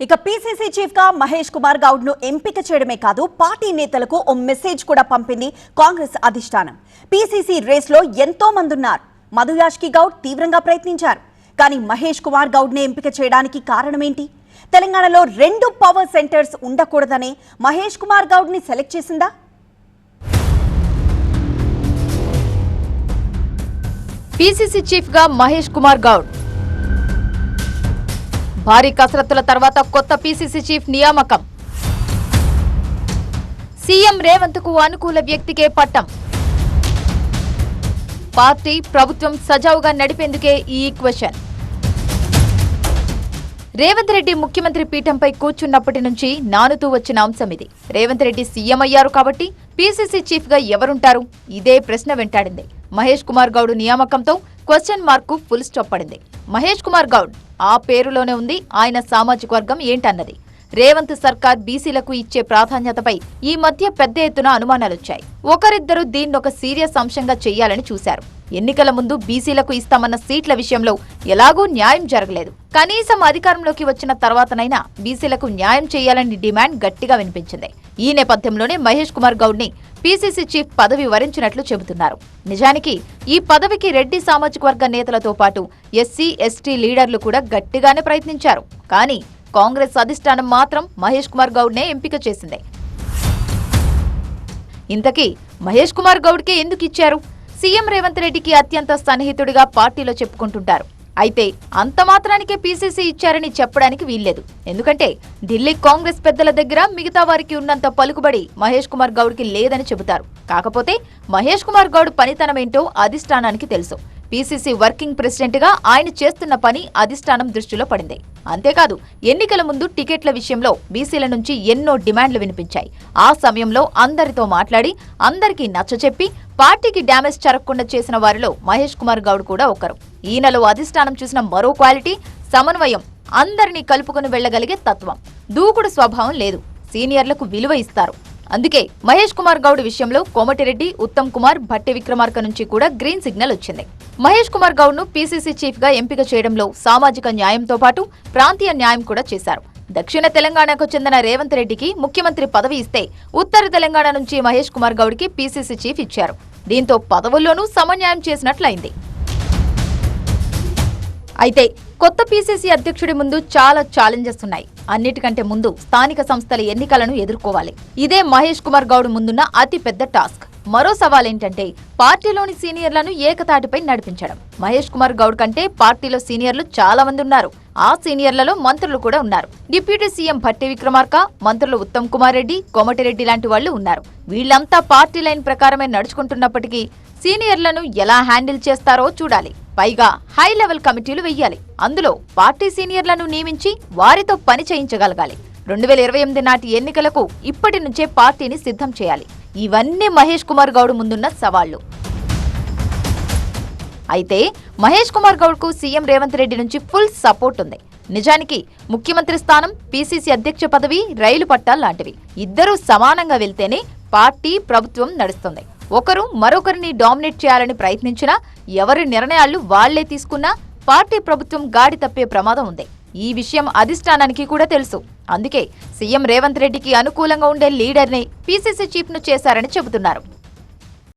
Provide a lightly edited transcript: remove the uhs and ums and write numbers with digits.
ఇక PCC chief గా మహేష్ కుమార్ గౌడ్ ను ఎంపిక చేయడమే కాదు పార్టీ నేతలకు ఓ మెసేజ్ కూడా పంపింది కాంగ్రెస్ అధిష్టానం. పీసీసీ రేస్ లో ఎంతో మంది ఉన్నారు. మధు యాష్కి గౌడ్ తీవ్రంగా ప్రయత్నించారు. కానీ మహేష్ కుమార్ గౌడ్ ని ఎంపిక చేయడానికి కారణమేంటి? తెలంగాణలో 2 పవర్ సెంటర్స్ ఉండకూడదనే మహేష్ కుమార్ గౌడ్ ని సెలెక్ట్ చేసిందా? పీసీసీ చీఫ్ గా మహేష్ కుమార్ గౌడ్ భారీ కసరత్తుల తర్వాత కొత్త పీసీసీ చీఫ్ నియామకం. సీఎం రేవంత్ కు అనుకూల వ్యక్తికే పట్టం. పార్టీ ప్రభుత్వం సజావుగా నడిపేందుకే ఈ ఈక్వెషన్. రేవంత్ రెడ్డి ముఖ్యమంత్రి పీఠంపై కూర్చున్నప్పటి నుంచి నానుతూ వచ్చిన అంశం ఇది. రేవంత్ రెడ్డి సీఎం అయ్యారు కాబట్టి పీసీసీ చీఫ్ గా ఎవరుంటారు? ఇదే ప్రశ్న వెంటాడింది. మహేష్ కుమార్ గౌడ్ నియామకంతో క్వశ్చన్ మార్కు ఫుల్ స్టాప్ పడింది. మహేష్ కుమార్ గౌడ్ ఆ పేరులోనే ఉంది ఆయన సామాజిక వర్గం ఏంటన్నది. రేవంత్ సర్కార్ బీసీలకు ఇచ్చే ప్రాధాన్యతపై ఈ మధ్య పెద్ద ఎత్తున అనుమానాలొచ్చాయి. ఒకరిద్దరు దీన్నొక సీరియస్ అంశంగా చెయ్యాలని చూశారు. ఎన్నికల ముందు బీసీలకు ఇస్తామన్న సీట్ల విషయంలో ఎలాగూ న్యాయం జరగలేదు. కనీసం అధికారంలోకి వచ్చిన తర్వాతనైనా బీసీలకు న్యాయం చేయాలని డిమాండ్ గట్టిగా వినిపించింది. ఈ నేపథ్యంలోనే మహేష్ కుమార్ గౌడ్ ని పీసీసీ చీఫ్ పదవి వరించినట్లు చెబుతున్నారు. నిజానికి ఈ పదవికి రెడ్డి సామాజిక వర్గ నేతలతో పాటు ఎస్సీ ఎస్టీ లీడర్లు కూడా గట్టిగానే ప్రయత్నించారు. కానీ కాంగ్రెస్ అధిష్టానం మాత్రం మహేష్ కుమార్ గౌడ్ నే ఎంపిక చేసింది. ఇంతకీ మహేష్ కుమార్ గౌడ్ కే ఎందుకు ఇచ్చారు? సీఎం రేవంత్ రెడ్డికి అత్యంత సన్నిహితుడిగా పార్టీలో చెప్పుకుంటుంటారు. అయితే అంత మాత్రానికే పీసీసీ ఇచ్చారని చెప్పడానికి వీల్లేదు. ఎందుకంటే ఢిల్లీ కాంగ్రెస్ పెద్దల దగ్గర మిగతా వారికి ఉన్నంత పలుకుబడి మహేష్ కుమార్ గౌడ్ కి లేదని చెబుతారు. కాకపోతే మహేష్ కుమార్ గౌడ్ పనితనమేంటో అధిష్టానానికి తెలుసు. పీసీసీ వర్కింగ్ ప్రెసిడెంట్ గా ఆయన చేస్తున్న పని అధిష్టానం దృష్టిలో పడింది. అంతేకాదు ఎన్నికల ముందు టికెట్ల విషయంలో బీసీల నుంచి ఎన్నో డిమాండ్లు వినిపించాయి. ఆ సమయంలో అందరితో మాట్లాడి అందరికీ నచ్చచెప్పి పార్టీకి డ్యామేజ్ జరగకుండా చేసిన వారిలో మహేష్ కుమార్ గౌడ్ కూడా ఒకరు. ఈయనలో అధిష్టానం చూసిన మరో క్వాలిటీ సమన్వయం. అందరినీ కలుపుకుని వెళ్లగలిగే తత్వం. దూకుడు స్వభావం లేదు. సీనియర్లకు విలువ ఇస్తారు. అందుకే మహేష్ కుమార్ గౌడ్ విషయంలో కోమటిరెడ్డి, ఉత్తమ్ కుమార్, భట్టి విక్రమార్క నుంచి కూడా గ్రీన్ సిగ్నల్ వచ్చింది. మహేష్ కుమార్ గౌడ్ ను పీసీసీ చీఫ్ గా ఎంపిక చేయడంలో సామాజిక న్యాయంతో పాటు ప్రాంతీయ న్యాయం కూడా చేశారు. దక్షిణ తెలంగాణకు చెందిన రేవంత్ రెడ్డికి ముఖ్యమంత్రి పదవి ఇస్తే ఉత్తర తెలంగాణ నుంచి మహేష్ కుమార్ గౌడ్ కి పీసీసీ చీఫ్ ఇచ్చారు. దీంతో పదవుల్లోనూ సమన్యాయం చేసినట్లయింది. అయితే కొత్త పీసీసీ అధ్యక్షుడి ముందు చాలా ఛాలెంజెస్ ఉన్నాయి. అన్నిటికంటే ముందు స్థానిక సంస్థల ఎన్నికలను ఎదుర్కోవాలి. ఇదే మహేష్ కుమార్ గౌడ్ ముందున్న అతి పెద్ద టాస్క్. మరో సవాల్ ఏంటంటే పార్టీలోని సీనియర్లను ఏకతాటిపై నడిపించడం. మహేష్ కుమార్ గౌడ్ కంటే పార్టీలో సీనియర్లు చాలా మంది ఉన్నారు. ఆ సీనియర్లలో మంత్రులు కూడా ఉన్నారు. డిప్యూటీ సీఎం భట్టి విక్రమార్క, మంత్రులు ఉత్తమ్ కుమార్ రెడ్డి, కోమటిరెడ్డి లాంటి వాళ్లు ఉన్నారు. వీళ్లంతా పార్టీ లైన్ ప్రకారమే నడుచుకుంటున్నప్పటికీ సీనియర్లను ఎలా హ్యాండిల్ చేస్తారో చూడాలి. పైగా హై లెవెల్ కమిటీలు వెయ్యాలి. అందులో పార్టీ సీనియర్లను నియమించి వారితో పని చేయించగలగాలి. 2028 నాటి ఎన్నికలకు ఇప్పటి నుంచే పార్టీని సిద్ధం చేయాలి. ఇవన్నీ మహేష్ కుమార్ గౌడ్ ముందున్న సవాళ్లు. అయితే మహేష్ కుమార్ గౌడ్ కు సీఎం రేవంత్ రెడ్డి నుంచి ఫుల్ సపోర్ట్ ఉంది. నిజానికి ముఖ్యమంత్రి స్థానం, పీసీసీ అధ్యక్ష పదవి రైలు పట్టాలు లాంటివి. ఇద్దరూ సమానంగా వెళ్తేనే పార్టీ ప్రభుత్వం నడుస్తుంది. ఒకరు మరొకరిని డామినేట్ చేయాలని ప్రయత్నించినా, ఎవరి నిర్ణయాలు వాళ్లే తీసుకున్నా పార్టీ ప్రభుత్వం గాడి తప్పే ప్రమాదం ఉంది. ఈ విషయం అధిష్టానానికి కూడా తెలుసు. అందుకే సీఎం రేవంత్ రెడ్డికి అనుకూలంగా ఉండే లీడర్ని పీసీసీ చీఫ్ ను చేశారని చెబుతున్నారు.